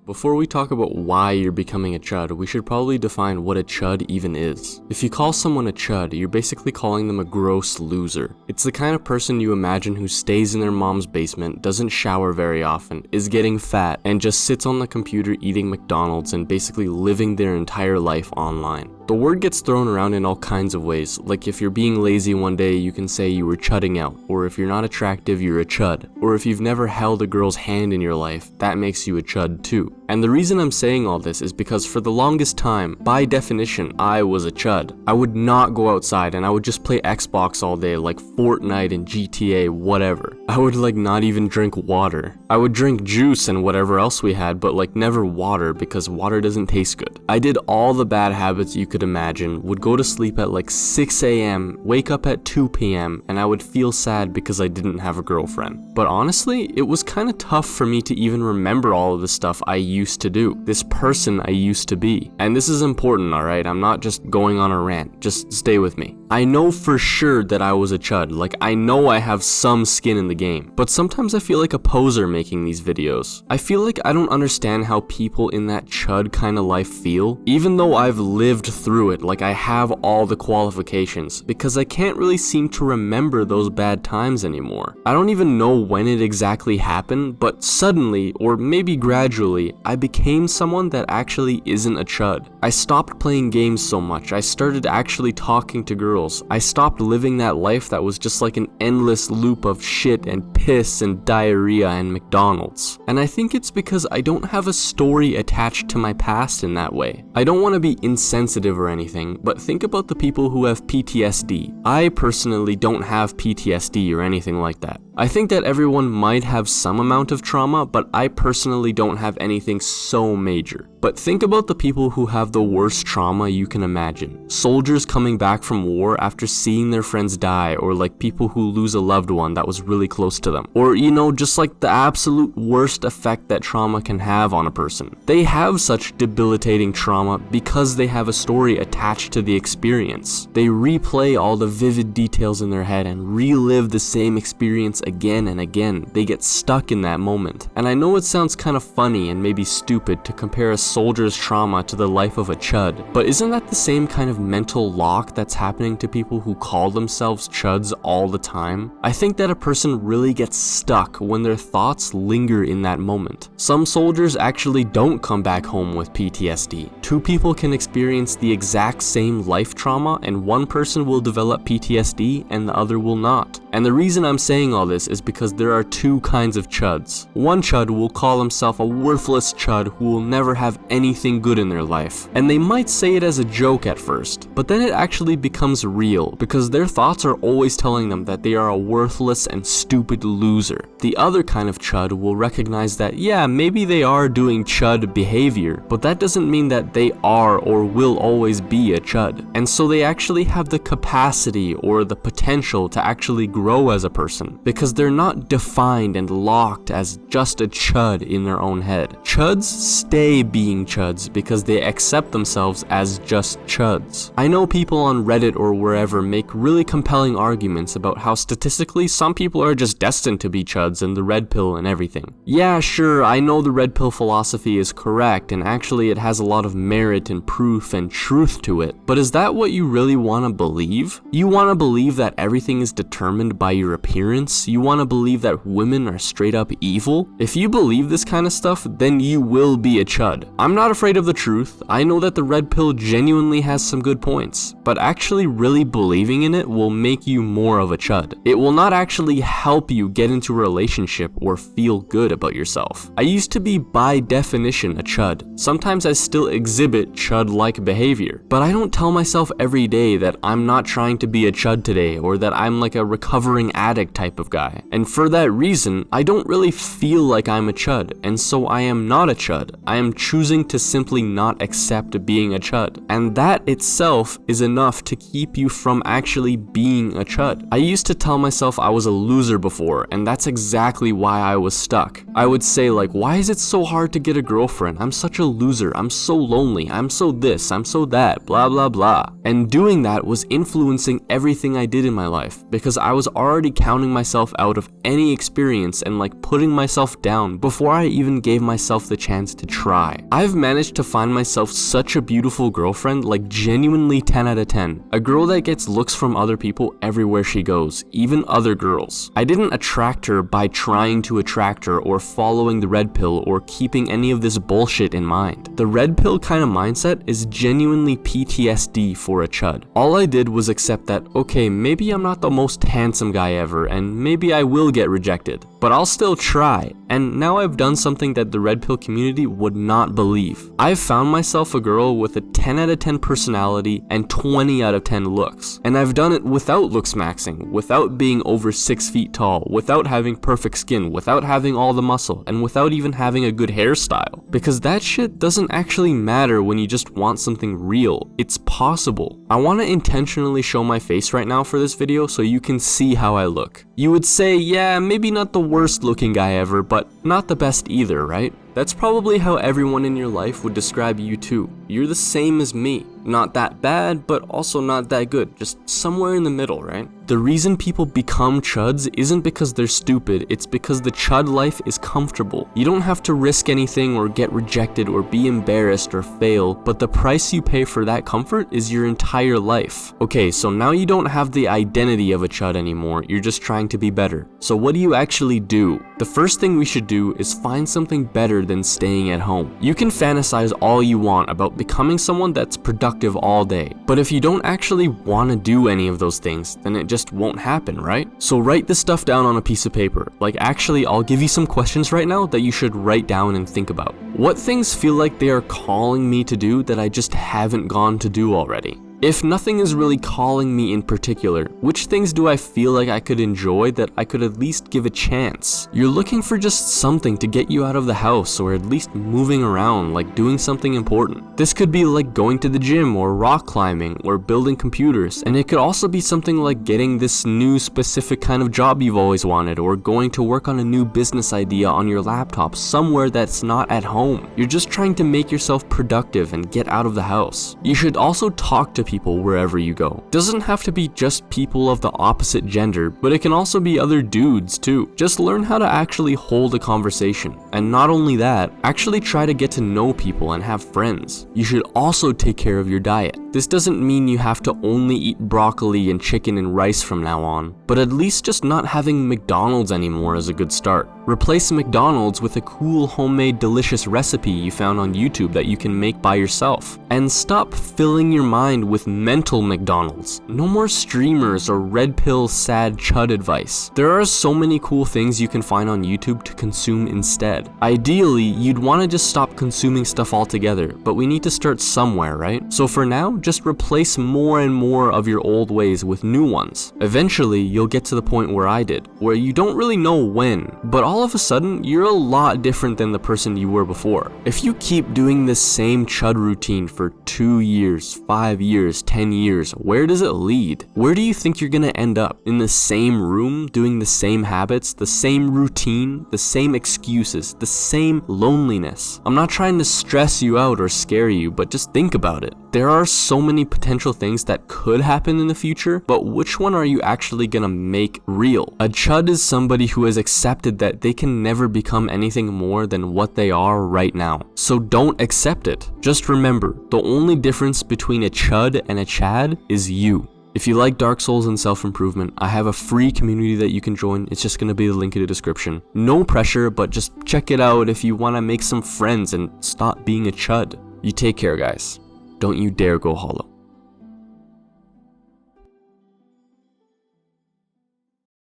Before we talk about why you're becoming a chud, we should probably define what a chud even is. If you call someone a chud, you're basically calling them a gross loser. It's the kind of person you imagine who stays in their mom's basement, doesn't shower very often, is getting fat, and just sits on the computer eating McDonald's and basically living their entire life online. The word gets thrown around in all kinds of ways, like if you're being lazy one day, you can say you were chudding out, or if you're not attractive, you're a chud, or if you've never held a girl's hand in your life, that makes you a chud too. And the reason I'm saying all this is because for the longest time, by definition, I was a chud. I would not go outside and I would just play Xbox all day, like Fortnite and GTA, whatever. I would not even drink water. I would drink juice and whatever else we had, but never water because water doesn't taste good. I did all the bad habits you could imagine, would go to sleep at 6 a.m, wake up at 2 p.m, and I would feel sad because I didn't have a girlfriend. But honestly, it was kind of tough for me to even remember all of the stuff I used to do, this person I used to be. And this is important, alright? I'm not just going on a rant, just stay with me. I know for sure that I was a chud, I know I have some skin in the game, but sometimes I feel like a poser making these videos. I feel like I don't understand how people in that chud kind of life feel, even though I've lived through it, I have all the qualifications, because I can't really seem to remember those bad times anymore. I don't even know when it exactly happened, but suddenly, or maybe gradually, I became someone that actually isn't a chud. I stopped playing games so much, I started actually talking to girls, I stopped living that life that was just an endless loop of shit and piss and diarrhea and McDonald's. And I think it's because I don't have a story attached to my past in that way. I don't want to be insensitive or anything, but think about the people who have PTSD. I personally don't have PTSD or anything like that. I think that everyone might have some amount of trauma, but I personally don't have anything so major. But think about the people who have the worst trauma you can imagine. Soldiers coming back from war after seeing their friends die, or people who lose a loved one that was really close to them. Or just the absolute worst effect that trauma can have on a person. They have such debilitating trauma because they have a story attached to the experience. They replay all the vivid details in their head and relive the same experience again and again. They get stuck in that moment. And I know it sounds kind of funny and maybe stupid to compare a soldier's trauma to the life of a chud, but isn't that the same kind of mental lock that's happening to people who call themselves chuds all the time? I think that a person really gets stuck when their thoughts linger in that moment. Some soldiers actually don't come back home with PTSD. Two people can experience the exact same life trauma, and one person will develop PTSD and the other will not. And the reason I'm saying all this is because there are two kinds of chuds. One chud will call himself a worthless chud who will never have anything good in their life. And they might say it as a joke at first, but then it actually becomes real because their thoughts are always telling them that they are a worthless and stupid loser. The other kind of chud will recognize that, yeah, maybe they are doing chud behavior, but that doesn't mean that they are or will always be a chud. And so they actually have the capacity or the potential to actually grow as a person because they're not defined and locked as just a chud in their own head. Chuds stay being chuds because they accept themselves as just chuds. I know people on Reddit or wherever make really compelling arguments about how statistically some people are just destined to be chuds and the red pill and everything. Yeah, sure, I know the red pill philosophy is correct and actually it has a lot of merit and proof and truth to it, but is that what you really want to believe? You want to believe that everything is determined by your appearance? You want to believe that women are straight up evil? If you believe this kind of stuff, then you will be a chud. I'm not afraid of the truth. I know that the red pill genuinely has some good points, but actually really believing in it will make you more of a chud. It will not actually help you get into a relationship or feel good about yourself. I used to be by definition a chud. Sometimes I still exhibit chud-like behavior, but I don't tell myself every day that I'm not trying to be a chud today or that I'm a recovering addict type of guy. And for that reason, I don't really feel like I'm a chud, and so I am not a chud. I am choosing to simply not accept being a chud. And that itself is enough to keep you from actually being a chud. I used to tell myself I was a loser before, and that's exactly why I was stuck. I would say why is it so hard to get a girlfriend? I'm such a loser. I'm so lonely. I'm so this. I'm so that. Blah, blah, blah. And doing that was influencing everything I did in my life because I was already counting myself out of any experience and like putting myself down before I even gave myself the chance to try. I've managed to find myself such a beautiful girlfriend, like genuinely 10 out of 10. A girl that gets looks from other people everywhere she goes, even other girls. I didn't attract her by trying to attract her or following the red pill or keeping any of this bullshit in mind. The red pill kind of mindset is genuinely PTSD for a chud. All I did was accept that, okay, maybe I'm not the most handsome guy ever and maybe I will get rejected, but I'll still try. And now I've done something that the red pill community would not believe. I've found myself a girl with a 10 out of 10 personality and 20 out of 10 looks. And I've done it without looks maxing, without being over 6 feet tall, without having perfect skin, without having all the muscle, and without even having a good hairstyle. Because that shit doesn't actually matter when you just want something real. It's possible. I want to intentionally show my face right now for this video so you can see how I look. You would say, yeah, maybe not the worst looking guy ever, but not the best either, right? That's probably how everyone in your life would describe you too. You're the same as me. Not that bad, but also not that good. Just somewhere in the middle, right? The reason people become chuds isn't because they're stupid, it's because the chud life is comfortable. You don't have to risk anything or get rejected or be embarrassed or fail, but the price you pay for that comfort is your entire life. Okay, so now you don't have the identity of a chud anymore, you're just trying to be better. So what do you actually do? The first thing we should do is find something better than staying at home. You can fantasize all you want about becoming someone that's productive all day, but if you don't actually want to do any of those things, then it just won't happen, right? So write this stuff down on a piece of paper. Like, actually, I'll give you some questions right now that you should write down and think about. What things feel like they are calling me to do that I just haven't gone to do already? If nothing is really calling me in particular, which things do I feel like I could enjoy that I could at least give a chance? You're looking for just something to get you out of the house or at least moving around, like doing something important. This could be like going to the gym or rock climbing or building computers, and it could also be something like getting this new specific kind of job you've always wanted or going to work on a new business idea on your laptop somewhere that's not at home. You're just trying to make yourself productive and get out of the house. You should also talk to people wherever you go. Doesn't have to be just people of the opposite gender, but it can also be other dudes too. Just learn how to actually hold a conversation. And not only that, actually try to get to know people and have friends. You should also take care of your diet. This doesn't mean you have to only eat broccoli and chicken and rice from now on, but at least just not having McDonald's anymore is a good start. Replace McDonald's with a cool homemade delicious recipe you found on YouTube that you can make by yourself. And stop filling your mind with mental McDonald's. No more streamers or red pill sad chud advice. There are so many cool things you can find on YouTube to consume instead. Ideally, you'd want to just stop consuming stuff altogether, but we need to start somewhere, right? So for now, just replace more and more of your old ways with new ones. Eventually, you'll get to the point where I did, where you don't really know when, but all of a sudden, you're a lot different than the person you were before. If you keep doing this same chud routine for 2 years, 5 years, 10 years, where does it lead? Where do you think you're gonna end up? In the same room, doing the same habits, the same routine, the same excuses, the same loneliness? I'm not trying to stress you out or scare you, but just think about it. There are so many potential things that could happen in the future, but which one are you actually gonna make real? A chud is somebody who has accepted that they can never become anything more than what they are right now. So don't accept it. Just remember, the only difference between a chud and a chad is you. If you like Dark Souls and self-improvement, I have a free community that you can join. It's just going to be the link in the description. No pressure, but just check it out if you want to make some friends and stop being a chud. You take care, guys. Don't you dare go hollow.